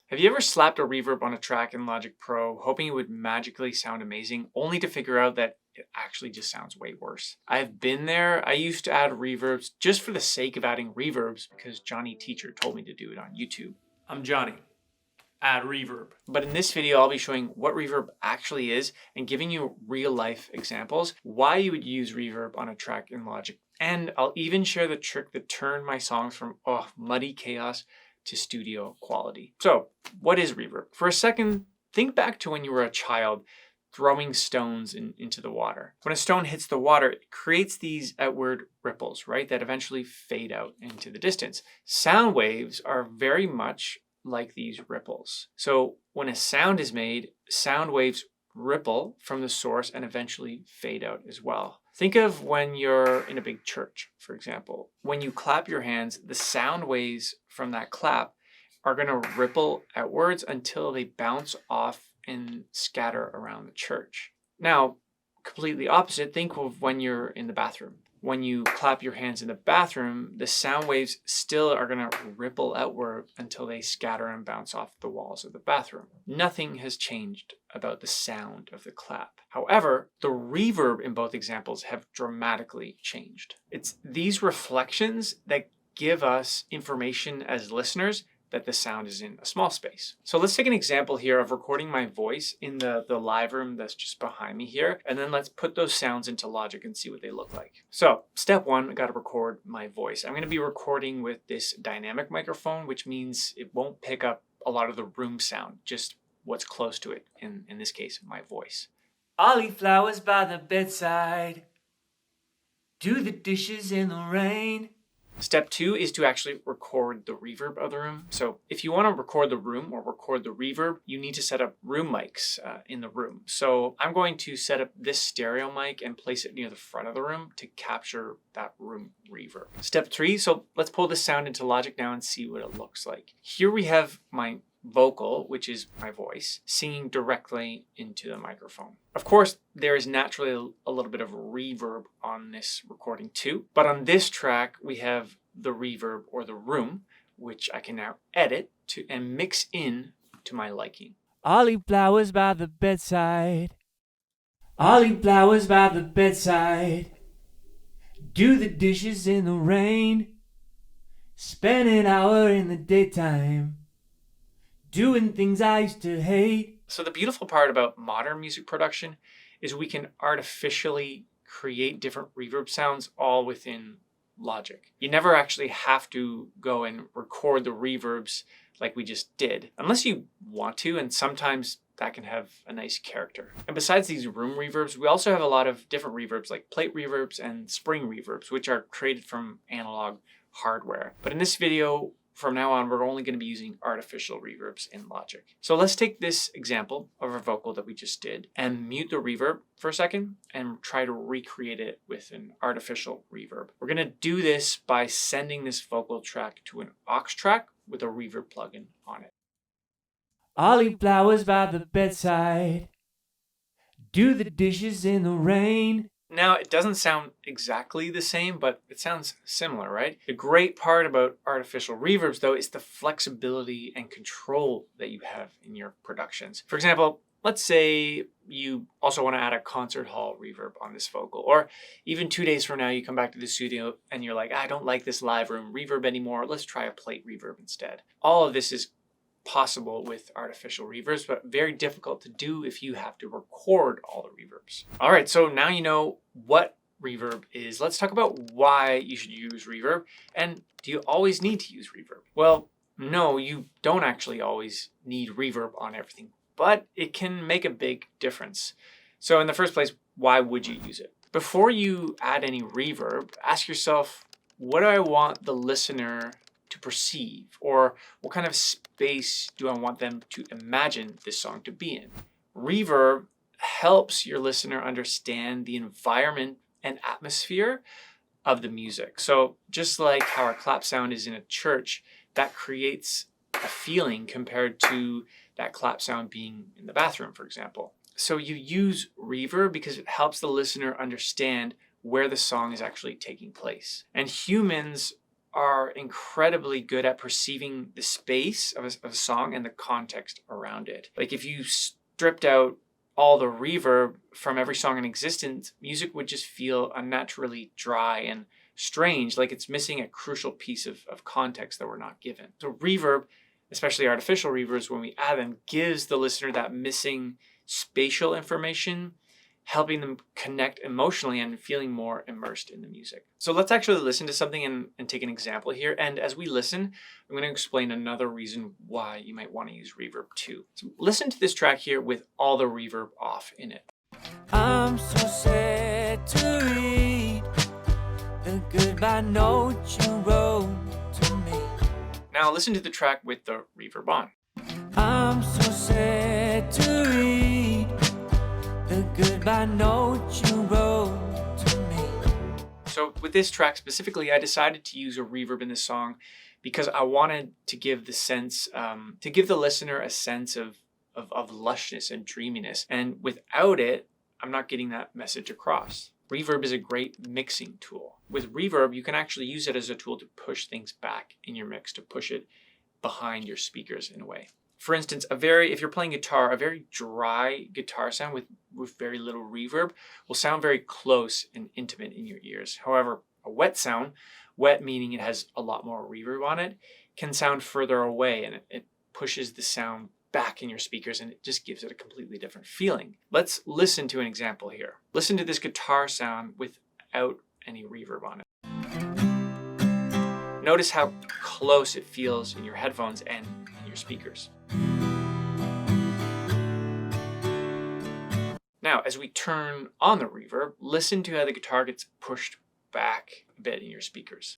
Have you ever slapped a reverb on a track in Logic Pro, hoping it would magically sound amazing, only to figure out that it actually just sounds way worse? I've been there. I used to add reverbs just for the sake of adding reverbs because Johnny Teacher told me to do it on YouTube. I'm Johnny. Add reverb. But in this video, I'll be showing what reverb actually is and giving you real life examples, why you would use reverb on a track in Logic. And I'll even share the trick that turned my songs from muddy chaos to studio quality. So what is reverb? For a second, think back to when you were a child throwing stones into the water. When a stone hits the water, it creates these outward ripples, right? That eventually fade out into the distance. Sound waves are very much like these ripples. So when a sound is made, sound waves ripple from the source and eventually fade out as well. Think of when you're in a big church, for example. When you clap your hands, the sound waves from that clap are going to ripple outwards until they bounce off and scatter around the church. Now, completely opposite, think of when you're in the bathroom. When you clap your hands in the bathroom, the sound waves still are going to ripple outward until they scatter and bounce off the walls of the bathroom. Nothing has changed about the sound of the clap. However, the reverb in both examples have dramatically changed. It's these reflections that give us information as listeners that the sound is in a small space. So let's take an example here of recording my voice in the live room that's just behind me here, and then let's put those sounds into Logic and see what they look like. So step one, I gotta record my voice. I'm gonna be recording with this dynamic microphone, which means it won't pick up a lot of the room sound, just what's close to it, in this case, my voice. I'll eat flowers by the bedside, do the dishes in the rain. Step two is to actually record the reverb of the room. So if you want to record the room or record the reverb, you need to set up room mics in the room. So I'm going to set up this stereo mic and place it near the front of the room to capture that room reverb. Step three, so let's pull this sound into Logic now and see what it looks like. Here we have my vocal, which is my voice, singing directly into the microphone. Of course, there is naturally a little bit of reverb on this recording too, but on this track, we have the reverb or the room, which I can now edit to and mix in to my liking. I'll eat flowers by the bedside. I'll eat flowers by the bedside. Do the dishes in the rain. Spend an hour in the daytime. Doing things I used to hate. So the beautiful part about modern music production is we can artificially create different reverb sounds all within Logic. You never actually have to go and record the reverbs like we just did, unless you want to, and sometimes that can have a nice character. And besides these room reverbs, we also have a lot of different reverbs like plate reverbs and spring reverbs, which are created from analog hardware. But in this video, from now on, we're only going to be using artificial reverbs in Logic. So let's take this example of our vocal that we just did and mute the reverb for a second and try to recreate it with an artificial reverb. We're going to do this by sending this vocal track to an aux track with a reverb plugin on it. I'll eat flowers by the bedside. Do the dishes in the rain. Now, it doesn't sound exactly the same, but it sounds similar, right? The great part about artificial reverbs, though, is the flexibility and control that you have in your productions. For example, let's say you also want to add a concert hall reverb on this vocal, or even 2 days from now, you come back to the studio and you're like, I don't like this live room reverb anymore. Let's try a plate reverb instead. All of this is possible with artificial reverbs, but very difficult to do if you have to record all the reverbs. All right, so now you know what reverb is. Let's talk about why you should use reverb. And do you always need to use reverb? Well, no, you don't actually always need reverb on everything, but it can make a big difference. So in the first place, why would you use it? Before you add any reverb, ask yourself, what do I want the listener to perceive, or what kind of space do I want them to imagine this song to be in? Reverb helps your listener understand the environment and atmosphere of the music. So just like how our clap sound is in a church, that creates a feeling compared to that clap sound being in the bathroom, for example. So you use reverb because it helps the listener understand where the song is actually taking place. And humans are incredibly good at perceiving the space of a song and the context around it. Like if you stripped out all the reverb from every song in existence, music would just feel unnaturally dry and strange, like it's missing a crucial piece of context that we're not given. So reverb, especially artificial reverbs, when we add them, gives the listener that missing spatial information, helping them connect emotionally and feeling more immersed in the music. So let's actually listen to something and take an example here. And as we listen, I'm going to explain another reason why you might want to use reverb too. So listen to this track here with all the reverb off in it. I'm so sad to read the goodbye note you wrote to me. Now listen to the track with the reverb on. I'm so sad to read the goodbye note you wrote to me. So with this track specifically, I decided to use a reverb in this song because I wanted to give the sense, to give the listener a sense of lushness and dreaminess. And without it, I'm not getting that message across. Reverb is a great mixing tool. With reverb, you can actually use it as a tool to push things back in your mix, to push it behind your speakers in a way. For instance, if you're playing guitar, a very dry guitar sound with very little reverb will sound very close and intimate in your ears. However, a wet sound, wet meaning it has a lot more reverb on it, can sound further away, and it pushes the sound back in your speakers, and it just gives it a completely different feeling. Let's listen to an example here. Listen to this guitar sound without any reverb on it. Notice how close it feels in your headphones and in your speakers. Now, as we turn on the reverb, listen to how the guitar gets pushed back a bit in your speakers.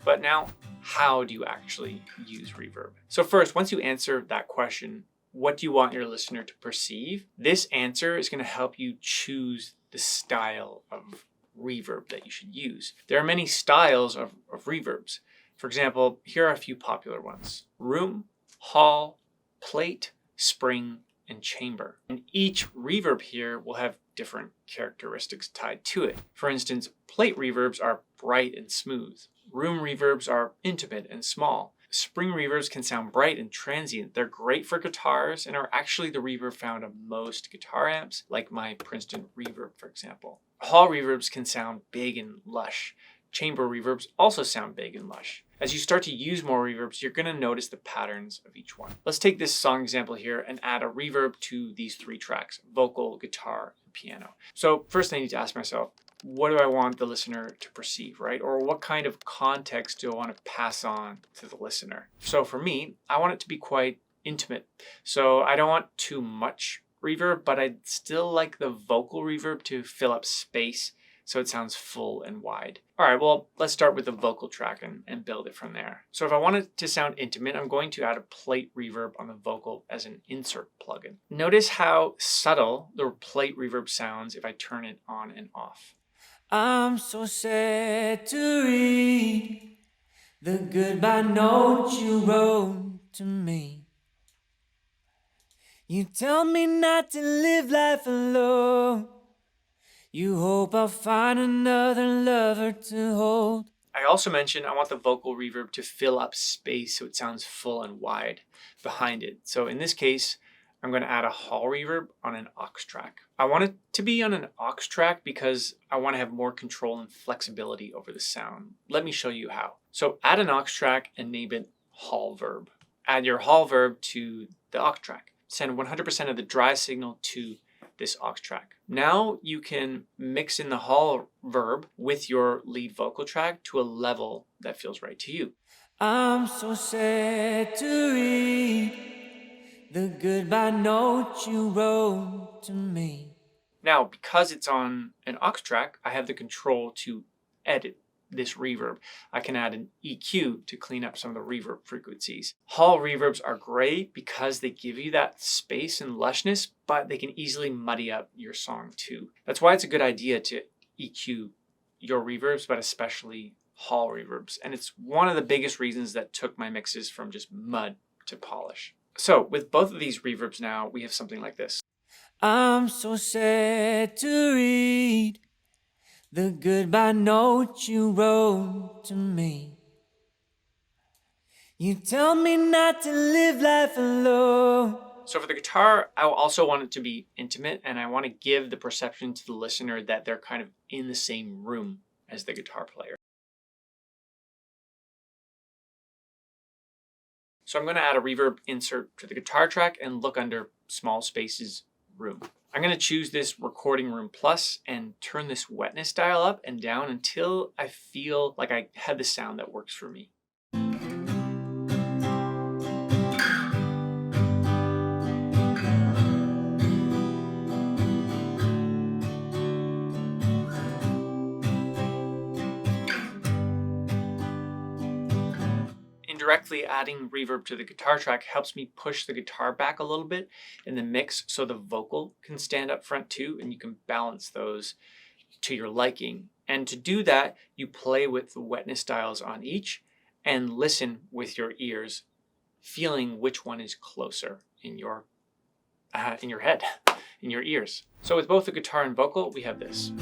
But now, how do you actually use reverb? So first, once you answer that question, what do you want your listener to perceive? This answer is going to help you choose the style of reverb that you should use. There are many styles of reverbs. For example, here are a few popular ones: room, hall, plate, spring, and chamber. And each reverb here will have different characteristics tied to it. For instance, plate reverbs are bright and smooth. Room reverbs are intimate and small. Spring reverbs can sound bright and transient. They're great for guitars and are actually the reverb found on most guitar amps, like my Princeton Reverb, for example. Hall reverbs can sound big and lush. Chamber reverbs also sound big and lush. As you start to use more reverbs, you're going to notice the patterns of each one. Let's take this song example here and add a reverb to these three tracks: vocal, guitar, and piano. So first I need to ask myself, what do I want the listener to perceive, right? Or what kind of context do I want to pass on to the listener? So for me, I want it to be quite intimate. So I don't want too much reverb, but I'd still like the vocal reverb to fill up space so it sounds full and wide. All right, well, let's start with the vocal track and build it from there. So if I want it to sound intimate, I'm going to add a plate reverb on the vocal as an insert plugin. Notice how subtle the plate reverb sounds if I turn it on and off. I'm so sad to read the goodbye note you wrote to me. You tell me not to live life alone. You hope I'll find another lover to hold. I also mentioned I want the vocal reverb to fill up space so it sounds full and wide behind it. So in this case, I'm going to add a hall reverb on an aux track. I want it to be on an aux track because I want to have more control and flexibility over the sound. Let me show you how. So add an aux track and name it hall verb. Add your hall verb to the aux track. Send 100% of the dry signal to this aux track. Now you can mix in the hall verb with your lead vocal track to a level that feels right to you. I'm so sad to read the goodbye note you wrote to me. Now, because it's on an aux track, I have the control to edit this reverb. I can add an EQ to clean up some of the reverb frequencies. Hall reverbs are great because they give you that space and lushness, but they can easily muddy up your song too. That's why it's a good idea to EQ your reverbs, but especially hall reverbs. And it's one of the biggest reasons that took my mixes from just mud to polish. So with both of these reverbs now, we have something like this. I'm so sad to read the goodbye note you wrote to me. You tell me not to live life alone. So for the guitar, I also want it to be intimate, and I want to give the perception to the listener that they're kind of in the same room as the guitar player. So I'm going to add a reverb insert to the guitar track and look under small spaces, room. I'm going to choose this recording room plus and turn this wetness dial up and down until I feel like I have the sound that works for me. Indirectly adding reverb to the guitar track helps me push the guitar back a little bit in the mix so the vocal can stand up front too, and you can balance those to your liking. And to do that, you play with the wetness dials on each and listen with your ears, feeling which one is closer in your head, in your ears. So with both the guitar and vocal, we have this.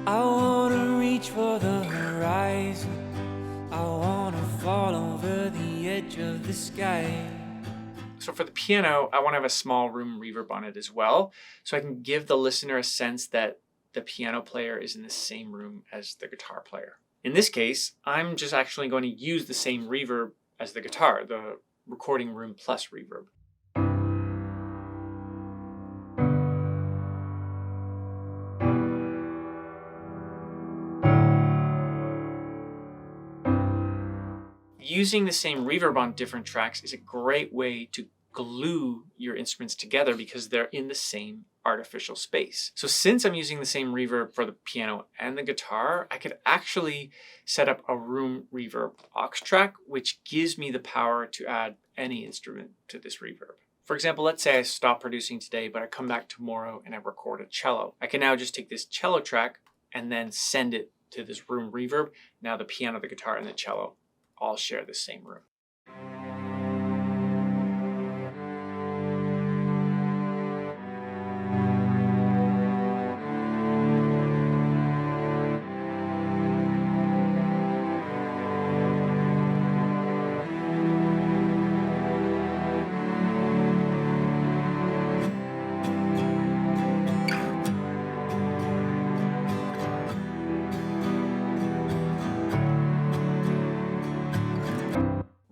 I wanna reach for the horizon. I wanna fall over the edge of the sky. So for the piano, I want to have a small room reverb on it as well, so I can give the listener a sense that the piano player is in the same room as the guitar player. In this case, I'm just actually going to use the same reverb as the guitar, the recording room plus reverb. Using the same reverb on different tracks is a great way to glue your instruments together because they're in the same artificial space. So since I'm using the same reverb for the piano and the guitar, I could actually set up a room reverb aux track, which gives me the power to add any instrument to this reverb. For example, let's say I stop producing today, but I come back tomorrow and I record a cello. I can now just take this cello track and then send it to this room reverb. Now the piano, the guitar, and the cello all share the same room.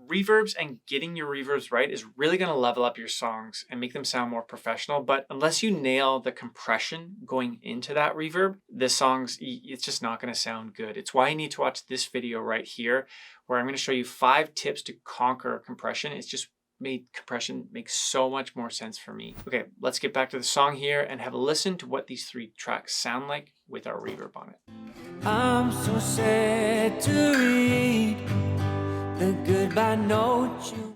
Reverbs and getting your reverbs right is really going to level up your songs and make them sound more professional. But unless you nail the compression going into that reverb, the songs, it's just not going to sound good. It's why you need to watch this video right here, where I'm going to show you 5 tips to conquer compression. It's just made compression make so much more sense for me. Okay, let's get back to the song here and have a listen to what these 3 tracks sound like with our reverb on it. I'm so sad to read the goodbye note you